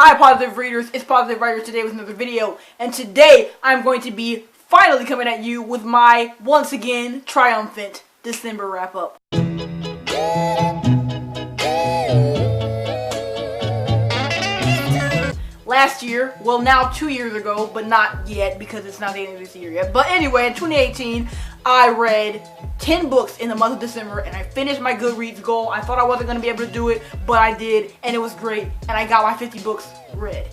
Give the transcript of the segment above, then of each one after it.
Hi positive readers, it's Positive Writer today with another video, and today I'm going to be finally coming at you with my, once again, triumphant December wrap-up. Last year, well now 2 years ago, but not yet because it's not the end of this year yet. But anyway, in 2018, I read 10 books in the month of December and I finished my Goodreads goal. I thought I wasn't going to be able to do it, but I did and it was great and I got my 50 books read.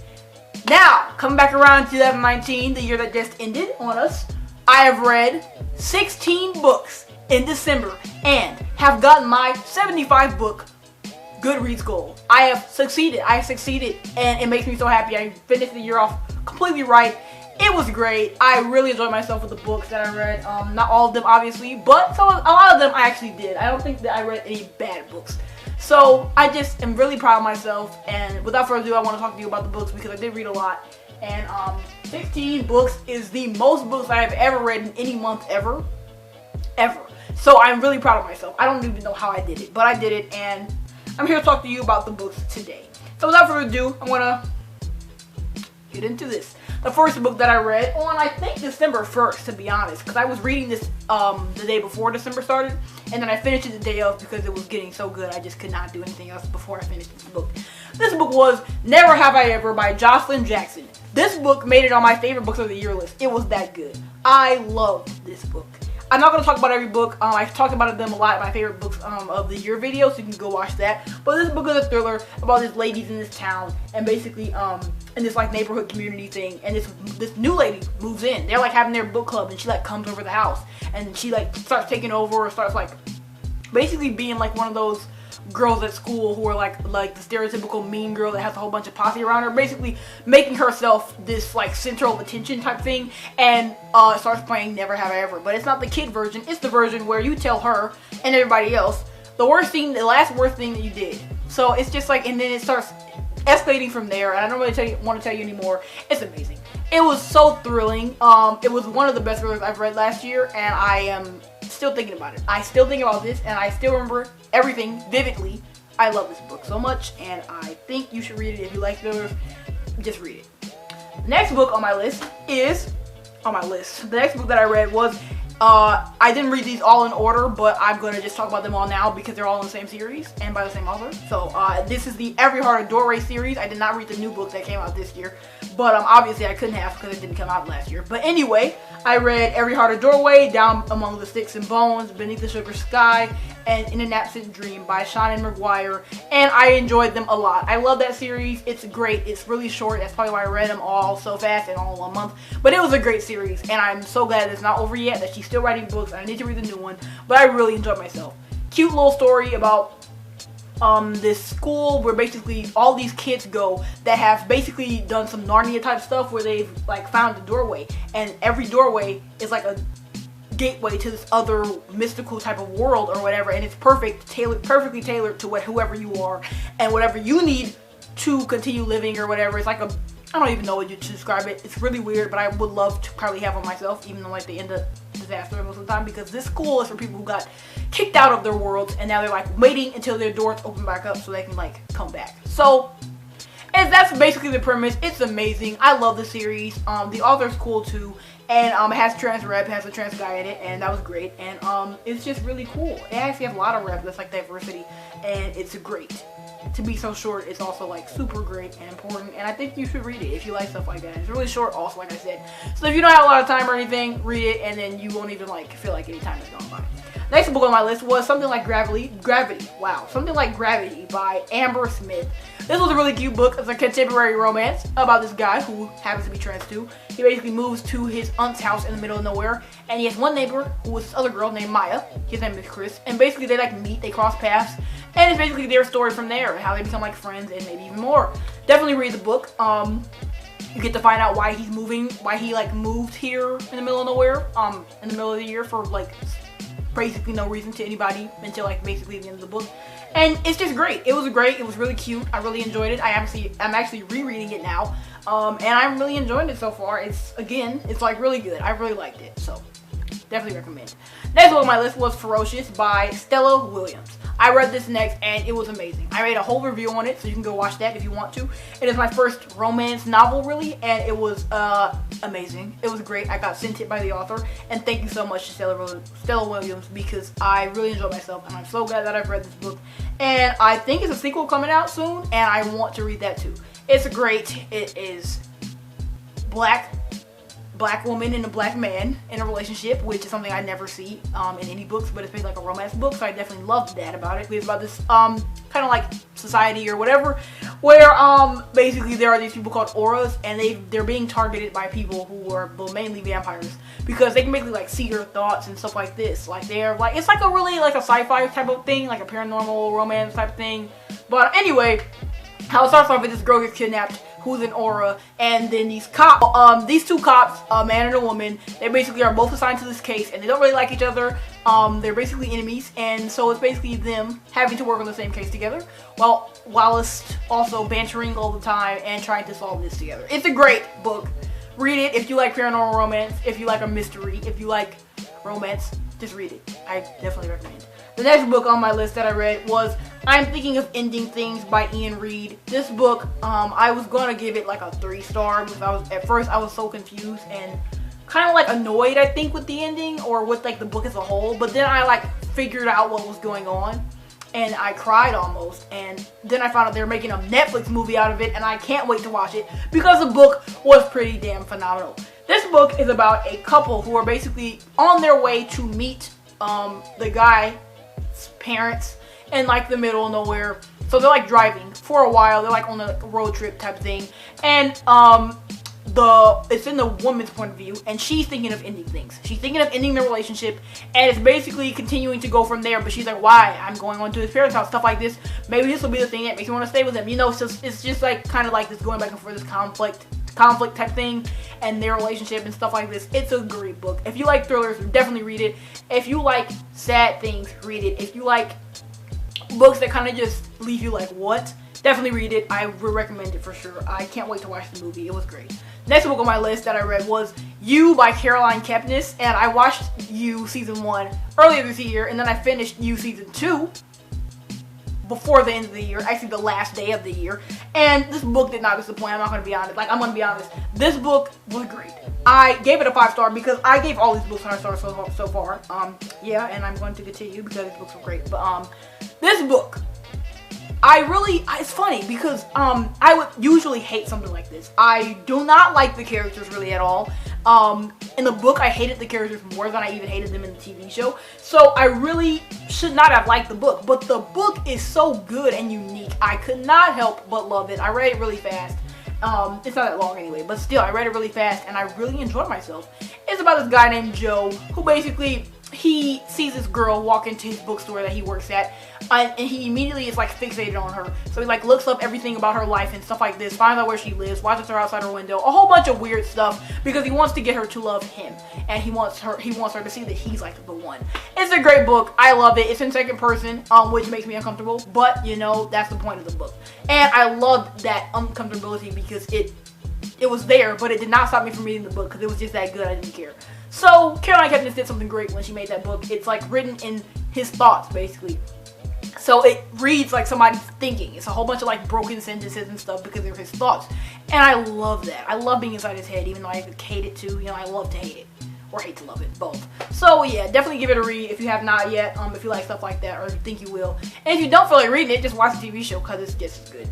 Now, coming back around to 2019, the year that just ended on us, I have read 16 books in December and have gotten my 75 book Goodreads goal. I have succeeded, and it makes me so happy. I finished the year off completely right. It was great. I really enjoyed myself with the books that I read. Not all of them, obviously, but a lot of them I actually did. I don't think that I read any bad books. So I just am really proud of myself, and without further ado, I want to talk to you about the books because I did read a lot. And 16 books is the most books I have ever read in any month ever. So I'm really proud of myself. I don't even know how I did it, but I did it, and I'm here to talk to you about the books today. So without further ado, I'm gonna get into this. The first book that I read on, I think, December 1st, to be honest, because I was reading this the day before December started, and then I finished it the day of because it was getting so good I just could not do anything else before I finished this book. This book was Never Have I Ever by Jocelyn Jackson. This book made it on my favorite books of the year list. It was that good. I loved this book. I'm not going to talk about every book. I talked about them a lot in my favorite books of the year video, so you can go watch that. But this book is a thriller about these ladies in this town, and basically in this like neighborhood community thing. And this new lady moves in. They're like having their book club, and she like comes over the house, and she like starts taking over, or starts like basically being like one of those girls at school who are like the stereotypical mean girl that has a whole bunch of posse around her, basically making herself this like center of attention type thing, and starts playing Never Have I Ever. But it's not the kid version, it's the version where you tell her and everybody else the last worst thing that you did. So it's just like, and then it starts escalating from there, and I don't really want to tell you anymore. It's amazing. It was so thrilling. It was one of the best thrillers I've read last year, and I am still thinking about it. I still think about this, and I still remember everything vividly. I love this book so much, and I think you should read it. If you like thrillers, just read it. The next book on my list is the next book that I read was I didn't read these all in order, but I'm gonna just talk about them all now because they're all in the same series and by the same author. So this is the Every Heart a Doorway series. I did not read the new book that came out this year, but obviously I couldn't have because it didn't come out last year. But anyway, I read Every Heart a Doorway, Down Among the Sticks and Bones, Beneath the Sugar Sky, and In an Absent Dream by Seanan McGuire, and I enjoyed them a lot. I love that series. It's great. It's really short. That's probably why I read them all so fast and all in 1 month. But it was a great series, and I'm so glad it's not over yet, that she's still writing books. I need to read the new one, but I really enjoyed myself. Cute little story about this school where basically all these kids go that have basically done some Narnia type stuff where they've like found a doorway, and every doorway is like a gateway to this other mystical type of world or whatever, and it's perfectly tailored to whoever you are and whatever you need to continue living or whatever. It's like I don't even know what to describe it. It's really weird, but I would love to probably have one myself, even though like they end up disaster most of the time, because this school is for people who got kicked out of their worlds and now they're like waiting until their doors open back up so they can like come back. So, and that's basically the premise. It's amazing. I love the series. The author's cool too, and it has a trans guy in it, and that was great. And it's just really cool. It actually has a lot of rep that's like diversity, and it's great. To be so short, it's also like super great and important, and I think you should read it if you like stuff like that. It's really short also, like I said. So if you don't have a lot of time or anything, read it, and then you won't even like feel like any time has gone by. Next book on my list was Something Like Gravity by Amber Smith. This was a really cute book. It's a contemporary romance about this guy who happens to be trans too. He basically moves to his aunt's house in the middle of nowhere, and he has one neighbor who is this other girl named Maya. His name is Chris, and basically they like meet, they cross paths, and it's basically their story from there, how they become like friends and maybe even more. Definitely read the book. You get to find out why he's moving, why he like moved here in the middle of nowhere, in the middle of the year for like basically no reason to anybody until like basically the end of the book. And it's just great. It was great. It was really cute. I really enjoyed it. I'm actually rereading it now, and I'm really enjoying it so far. It's like really good. I really liked it. So Definitely recommend. Next book on my list was Ferocious by Stella Williams. I read this next and it was amazing. I made a whole review on it, so you can go watch that if you want to. It is my first romance novel, really, and it was amazing. It was great. I got sent it by the author, and thank you so much to Stella Williams, because I really enjoyed myself, and I'm so glad that I've read this book. And I think it's a sequel coming out soon, and I want to read that too. It's great. It is black woman and a black man in a relationship, which is something I never see in any books, but it's basically like a romance book, so I definitely loved that about it. It's about this kind of like society or whatever, where basically there are these people called auras, and they're being targeted by people who are, well, mainly vampires, because they can basically like see your thoughts and stuff like this. Like they're like, it's like a really like a sci-fi type of thing, like a paranormal romance type thing. But anyway, how it starts off with this girl gets kidnapped who's an aura, and then these cops, these two cops, a man and a woman, they basically are both assigned to this case, and they don't really like each other. They're basically enemies, and so it's basically them having to work on the same case together, whilst also bantering all the time and trying to solve this together. It's a great book. Read it if you like paranormal romance, if you like a mystery, if you like romance, just read it. I definitely recommend. The next book on my list that I read was I'm Thinking of Ending Things by Ian Reid. This book, I was gonna give it like a 3-star because at first I was so confused and kind of like annoyed, I think, with the ending or with like the book as a whole. But then I like figured out what was going on, and I cried almost. And then I found out they were making a Netflix movie out of it, and I can't wait to watch it because the book was pretty damn phenomenal. This book is about a couple who are basically on their way to meet the guy's parents in like the middle of nowhere. So they're like driving for a while. They're like on a road trip type thing, and it's in the woman's point of view, and she's thinking of ending things. She's thinking of ending the relationship, and it's basically continuing to go from there. But she's like, why? I'm going on to his parents' house, stuff like this. Maybe this will be the thing that makes me want to stay with him. You know, it's just like kind of like this going back and forth, this conflict type thing, and their relationship and stuff like this. It's a great book. If you like thrillers, definitely read it. If you like sad things, read it. If you like books that kind of just leave you like, what? Definitely read it. I would recommend it for sure. I can't wait to watch the movie. It was great. Next book on my list that I read was You by Caroline Kepnes, and I watched You season 1 earlier this year, and then I finished You season 2 before the end of the year, actually the last day of the year, and this book did not disappoint. I'm not going to be honest. Like, I'm going to be honest. This book was great. I gave it a 5-star because I gave all these books 5 stars so far. Yeah, and I'm going to continue because these books were great. But this book, it's funny because I would usually hate something like this. I do not like the characters really at all. In the book, I hated the characters more than I even hated them in the TV show. So I really should not have liked the book. But the book is so good and unique. I could not help but love it. I read it really fast. It's not that long anyway, but still, I read it really fast and I really enjoyed myself. It's about this guy named Joe who basically, he sees this girl walk into his bookstore that he works at, and he immediately is like fixated on her. So he like looks up everything about her life and stuff like this, finds out where she lives, watches her outside her window, a whole bunch of weird stuff because he wants to get her to love him, and he wants her to see that he's like the one. It's a great book. I love it. It's in second person, which makes me uncomfortable, but you know, that's the point of the book. And I loved that uncomfortability because it was there, but it did not stop me from reading the book because it was just that good. I didn't care. So Caroline Kepnes did something great when she made that book. It's like written in his thoughts, basically. So it reads like somebody's thinking. It's a whole bunch of like broken sentences and stuff because they're his thoughts. And I love that. I love being inside his head, even though I hate it too. You know, I love to hate it. Or hate to love it, both. So yeah, definitely give it a read if you have not yet, if you like stuff like that, or if you think you will. And if you don't feel like reading it, just watch the TV show because it's just as good.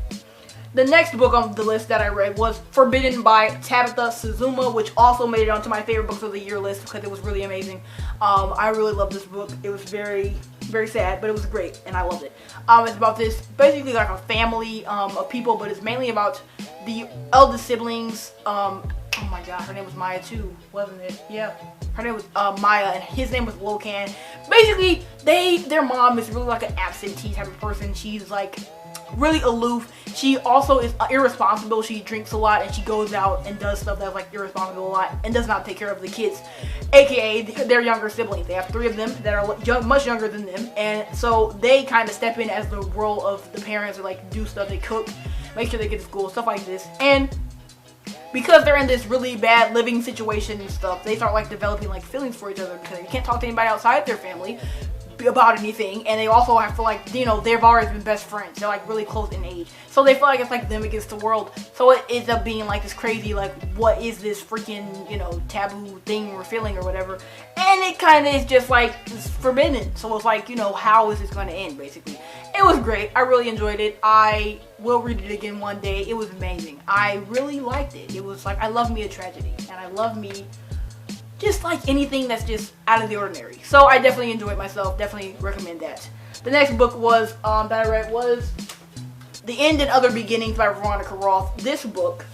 The next book on the list that I read was Forbidden by Tabitha Suzuma, which also made it onto my favorite books of the year list because it was really amazing. I really loved this book. It was very, very sad, but it was great, and I loved it. It's about this, basically like a family of people, but it's mainly about the eldest siblings. Oh my god, her name was Maya too, wasn't it? Yeah. Her name was Maya, and his name was Locan. Basically, their mom is really like an absentee type of person. She's like really aloof. She also is irresponsible. She drinks a lot and she goes out and does stuff that's like irresponsible a lot and does not take care of the kids, aka their younger siblings. They have 3 of them that are much younger than them, and so they kind of step in as the role of the parents, or like do stuff. They cook, make sure they get to school, stuff like this. And because they're in this really bad living situation and stuff, they start like developing like feelings for each other because they can't talk to anybody outside their family about anything, and they also have to like, you know, they've always been best friends. They're like really close in age, so they feel like it's like them against the world. So it ends up being like this crazy, like, what is this freaking, you know, taboo thing we're feeling or whatever, and it kind of is just like it's forbidden. So it's like, you know, how is this going to end basically? It was great. I really enjoyed it. I will read it again one day. It was amazing. I really liked it. It was like, I love me a tragedy, and I love me just like anything that's just out of the ordinary. So I definitely enjoyed myself. Definitely recommend that. The next book was that I read was The End and Other Beginnings by Veronica Roth. This book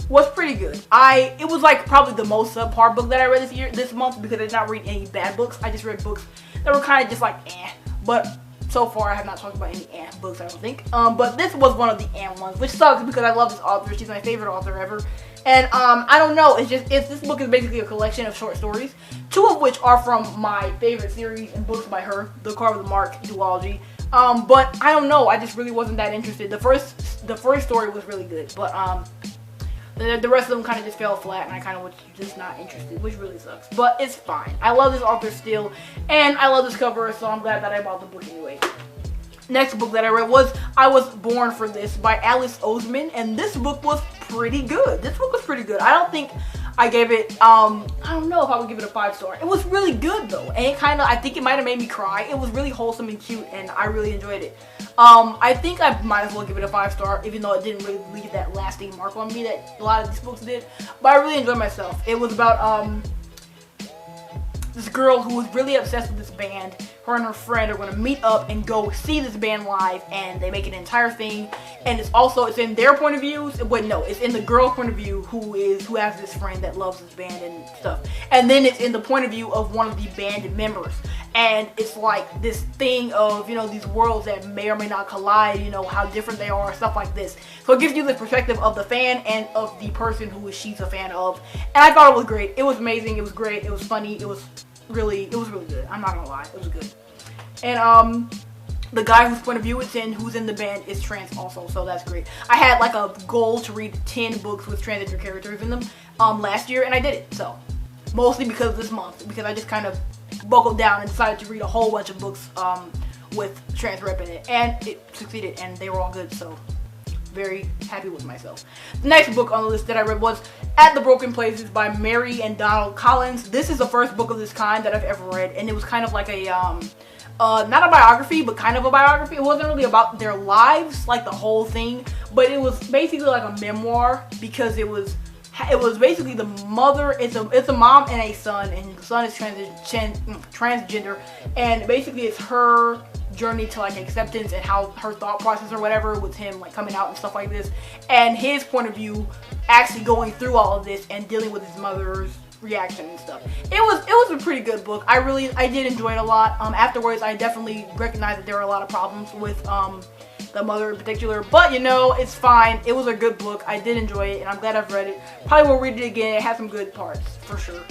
was pretty good. It was like probably the most subpar book that I read this month because I did not read any bad books. I just read books that were kind of just like eh. But so far I have not talked about any books, I don't think. But this was one of the ones, which sucks because I love this author. She's my favorite author ever. And I don't know, this book is basically a collection of short stories, 2 of which are from my favorite series and books by her, the Carve the Mark duology. But I don't know, I just really wasn't that interested. The first story was really good, but the rest of them kind of just fell flat, and I kind of was just not interested, which really sucks. But it's fine. I love this author still, and I love this cover, so I'm glad that I bought the book anyway. Next book that I read was I Was Born for This by Alice Oseman, and this book was pretty good. This book was pretty good. I don't think I gave it, I don't know if I would give it a 5-star. It was really good though, and I think it might have made me cry. It was really wholesome and cute, and I really enjoyed it. I think I might as well give it a 5-star, even though it didn't really leave that lasting mark on me that a lot of these books did. But I really enjoyed myself. It was about, this girl who was really obsessed with this band. Her and her friend are going to meet up and go see this band live, and they make an entire thing. And it's in their point of view. But no, it's in the girl's point of view who has this friend that loves this band and stuff. And then it's in the point of view of one of the band members. And it's like this thing of, you know, these worlds that may or may not collide, you know, how different they are, stuff like this. So it gives you the perspective of the fan and of the person who she's a fan of. And I thought it was great. It was amazing. It was great. It was funny. It was really good. I'm not gonna lie. It was good. And the guy whose point of view it's in, who's in the band, is trans also, so that's great. I had like a goal to read 10 books with transgender characters in them last year, and I did it. So mostly because of this month, because I just kind of buckled down and decided to read a whole bunch of books with trans rep in it, and it succeeded, and they were all good. So very happy with myself. The next book on the list that I read was At the Broken Places by Mary and Donald Collins. This is the first book of this kind that I've ever read, and it was kind of like a not a biography, but kind of a biography. It wasn't really about their lives, like the whole thing, but it was basically like a memoir, because it was basically the mother, it's a mom and a son, and the son is transgender, and basically it's her journey to like acceptance and how her thought process or whatever with him like coming out and stuff like this, and his point of view actually going through all of this and dealing with his mother's reaction and stuff. It was a pretty good book. I did enjoy it a lot. Afterwards I definitely recognized that there were a lot of problems with the mother in particular, but you know, it's fine. It was a good book. I did enjoy it, and I'm glad I've read it. Probably will read it again. It has some good parts for sure.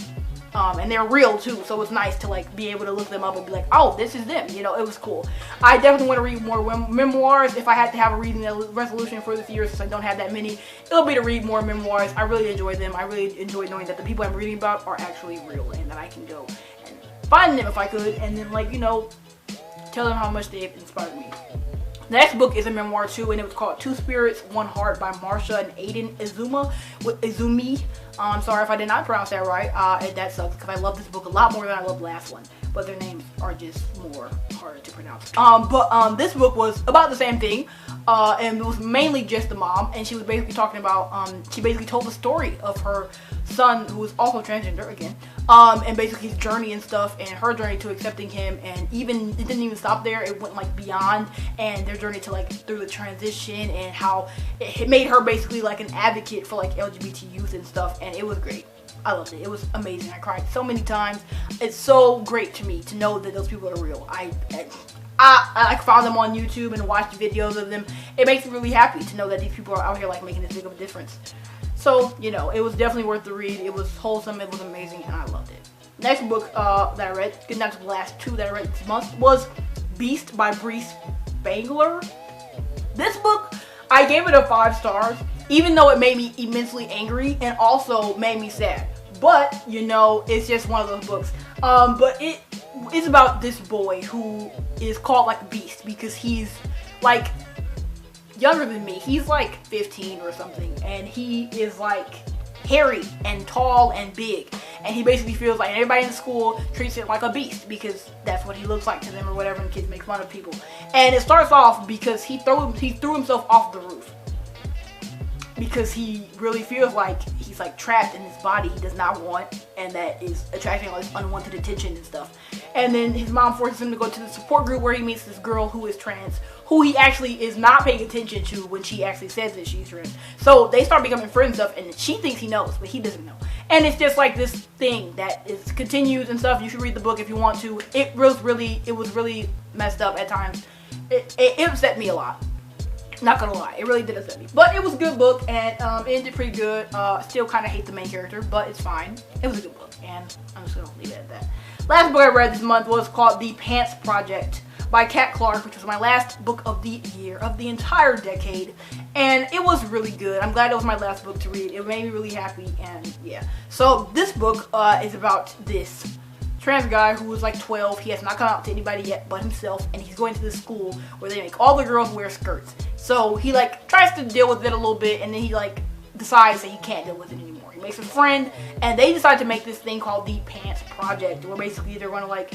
And they're real too, so it's nice to like be able to look them up and be like, oh, this is them, you know. It was cool. I definitely want to read more memoirs. If I had to have a reading resolution for this year, since I don't have that many, it'll be to read more memoirs. I really enjoy them. I really enjoy knowing that the people I'm reading about are actually real, and that I can go and find them if I could, and then like, you know, tell them how much they've inspired me. The next book is a memoir too, and it was called Two Spirits, One Heart by Marsha and Aiden Izumi. I'm sorry if I did not pronounce that right, and that sucks because I love this book a lot more than I love the last one, but their names are just more harder to pronounce. But this book was about the same thing, and it was mainly just the mom, and she was basically talking about, she basically told the story of her son, who was also transgender again, and basically his journey and stuff, and her journey to accepting him, and even, it didn't even stop there, it went like beyond, and their journey to like through the transition, and how it made her basically like an advocate for like LGBT youth and stuff, and it was great. I loved it. It was amazing. I cried so many times. It's so great to me to know that those people are real. I found them on YouTube and watched videos of them. It makes me really happy to know that these people are out here like making this big of a difference. So, you know, it was definitely worth the read. It was wholesome. It was amazing, and I loved it. Next book that I read, good not to the last 2 that I read this month, was Beast by Breece Spangler. This book, I gave it a 5 stars, even though it made me immensely angry and also made me sad. But, you know, it's just one of those books. But it's about this boy who is called like Beast because he's like younger than me. He's like 15 or something, and he is like hairy and tall and big, and he basically feels like everybody in school treats him like a beast because that's what he looks like to them or whatever, and kids make fun of people. And it starts off because he threw himself off the roof because he really feels like he's like trapped in this body he does not want, and that is attracting all this unwanted attention and stuff. And then his mom forces him to go to the support group where he meets this girl who is trans, who he actually is not paying attention to when she actually says that she's trans. So they start becoming friends and stuff, and she thinks he knows, but he doesn't know. And it's just like this thing that is continues and stuff. You should read the book if you want to. It was really messed up at times. It upset me a lot. Not gonna lie, it really did upset me. But it was a good book, and it ended pretty good. Still kind of hate the main character, but it's fine. It was a good book, and I'm just gonna leave it at that. Last book I read this month was called The Pants Project by Kat Clark, which was my last book of the year, of the entire decade. And it was really good. I'm glad it was my last book to read. It made me really happy, and yeah. So this book is about this trans guy who was like 12. He has not come out to anybody yet but himself, and he's going to this school where they make all the girls wear skirts. So he like tries to deal with it a little bit, and then he like decides that he can't deal with it anymore. He makes a friend, and they decide to make this thing called the Pants Project, where basically they're going to like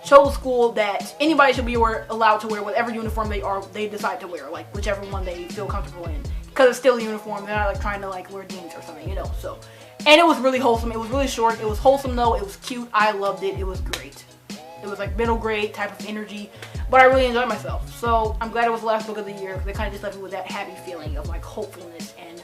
show the school that anybody should be allowed to wear whatever uniform they decide to wear, like whichever one they feel comfortable in, because it's still a uniform. They're not like trying to like wear jeans or something, you know. So, and it was really wholesome. It was really short. It was wholesome though. It was cute. I loved it. It was great. It was like middle grade type of energy, but I really enjoyed myself. So I'm glad it was the last book of the year because it kind of just left me with that happy feeling of like hopefulness and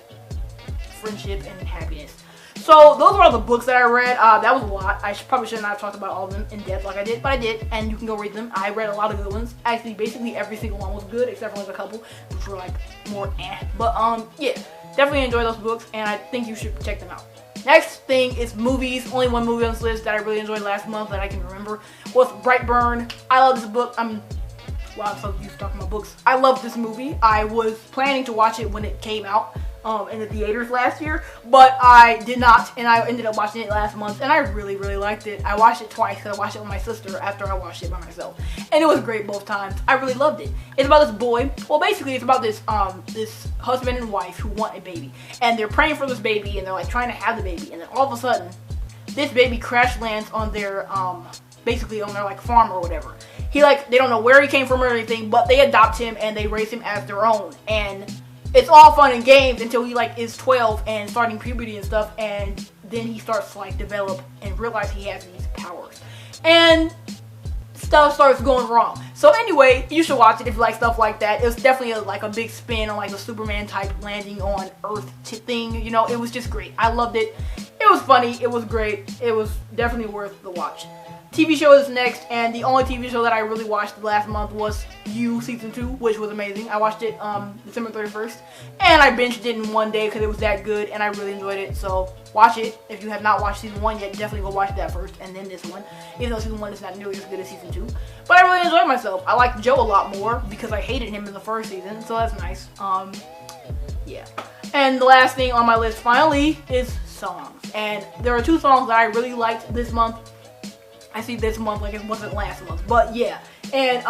friendship and happiness. So those were all the books that I read. That was a lot. I probably should not have talked about all of them in depth like I did, but I did, and you can go read them. I read a lot of good ones. Actually, basically every single one was good except for like a couple, which were like more eh. But yeah, definitely enjoy those books, and I think you should check them out. Next thing is movies. Only one movie on this list that I really enjoyed last month that I can remember was Brightburn. I love this book. Wow, I'm so used to talking about books. I love this movie. I was planning to watch it when it came out in the theaters last year, but I did not, and I ended up watching it last month, and I really liked it. I watched it twice because I watched it with my sister after I watched it by myself, and it was great both times. I really loved it. It's about this boy. Well, basically, it's about this this husband and wife who want a baby, and they're praying for this baby, and they're like trying to have the baby, and then all of a sudden, this baby crash lands on their basically on their like farm or whatever. They don't know where he came from or anything, but they adopt him and they raise him as their own, and it's all fun and games until he like is 12 and starting puberty and stuff, and then he starts to like develop and realize he has these powers, and stuff starts going wrong. So anyway, you should watch it if you like stuff like that. It was definitely like a big spin on like the Superman type landing on Earth thing. You know, it was just great. I loved it. It was funny. It was great. It was definitely worth the watch. TV show is next, and the only TV show that I really watched last month was You Season 2, which was amazing. I watched it December 31st, and I binged it in one day because it was that good, and I really enjoyed it. So watch it. If you have not watched Season 1 yet, definitely go watch that first, and then this one, even though Season 1 is not nearly as good as Season 2. But I really enjoyed myself. I liked Joe a lot more because I hated him in the first season, so that's nice. Yeah. And the last thing on my list, finally, is songs. And there are 2 songs that I really liked this month. I see this month like it wasn't last month, but yeah. And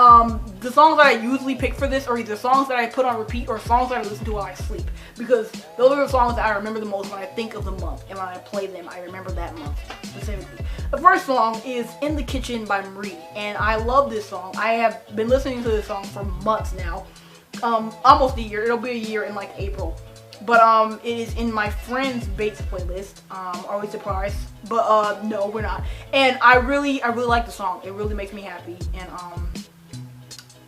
the songs that I usually pick for this are either songs that I put on repeat or songs that I listen to while I sleep, because those are the songs that I remember the most when I think of the month, and when I play them I remember that month specifically. The first song is In the Kitchen by Marie, and I love this song. I have been listening to this song for months now, almost a year. It'll be a year in like April. But it is in my friend's Bates playlist. Are we surprised? But no, we're not. And I really like the song. It really makes me happy, and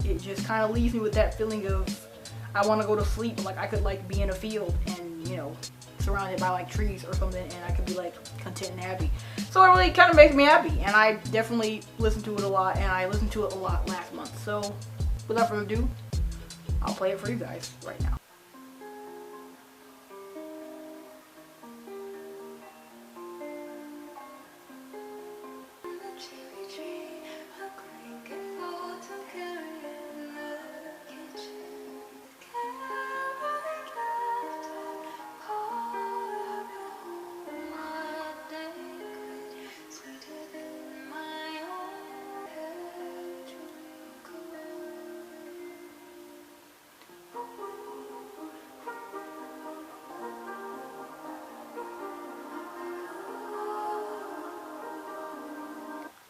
it just kind of leaves me with that feeling of I want to go to sleep. Like I could like be in a field and, you know, surrounded by like trees or something, and I could be like content and happy. So it really kind of makes me happy, and I definitely listen to it a lot, and I listened to it a lot last month. So without further ado, I'll play it for you guys right now.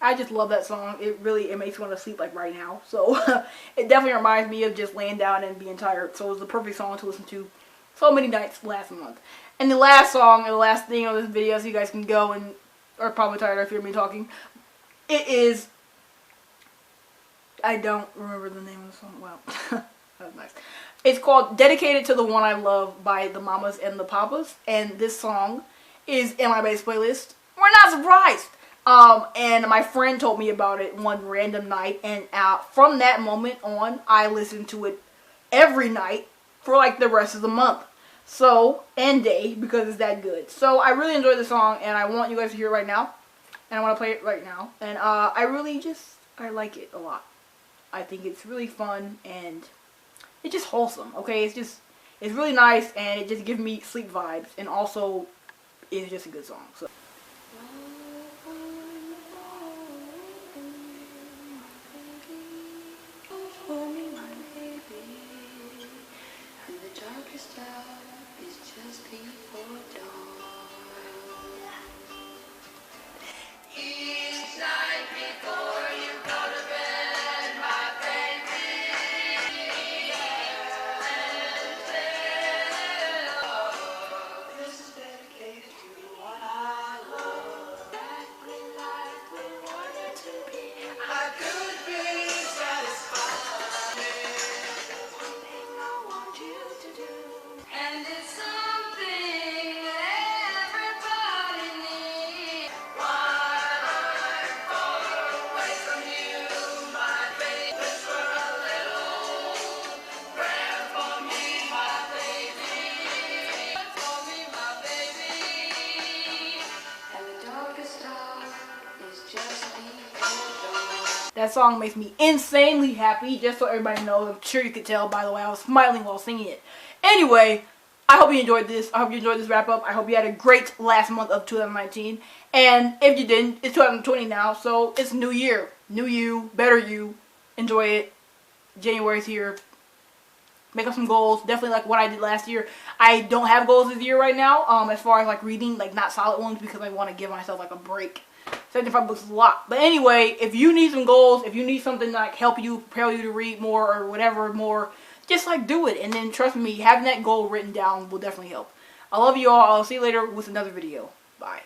I just love that song. It makes me want to sleep like right now. So it definitely reminds me of just laying down and being tired. So it was the perfect song to listen to so many nights last month. And the last song, and the last thing of this video, so you guys can go and are probably tired of hearing me talking. It is, I don't remember the name of the song. Wow, that was nice. It's called "Dedicated to the One I Love" by the Mamas and the Papas, and this song is in my base playlist. We're not surprised. And my friend told me about it one random night, and from that moment on, I listened to it every night for like the rest of the month. So, and day, because it's that good. So, I really enjoyed the song, and I want you guys to hear it right now. And I want to play it right now. And I like it a lot. I think it's really fun, and it's just wholesome, okay? It's really nice, and it just gives me sleep vibes, and also, it's just a good song. So. That song makes me insanely happy, just so everybody knows. I'm sure you could tell, by the way, I was smiling while singing it. Anyway, I hope you enjoyed this. I hope you enjoyed this wrap-up. I hope you had a great last month of 2019. And if you didn't, it's 2020 now, so it's new year. New you, better you. Enjoy it. January's here. Make up some goals. Definitely like what I did last year. I don't have goals this year right now, as far as like reading, like not solid ones, because I want to give myself like a break. 75 books is a lot. But anyway, if you need some goals, if you need something to like help you, prepare you to read more or whatever more, just like do it. And then trust me, having that goal written down will definitely help. I love you all. I'll see you later with another video. Bye.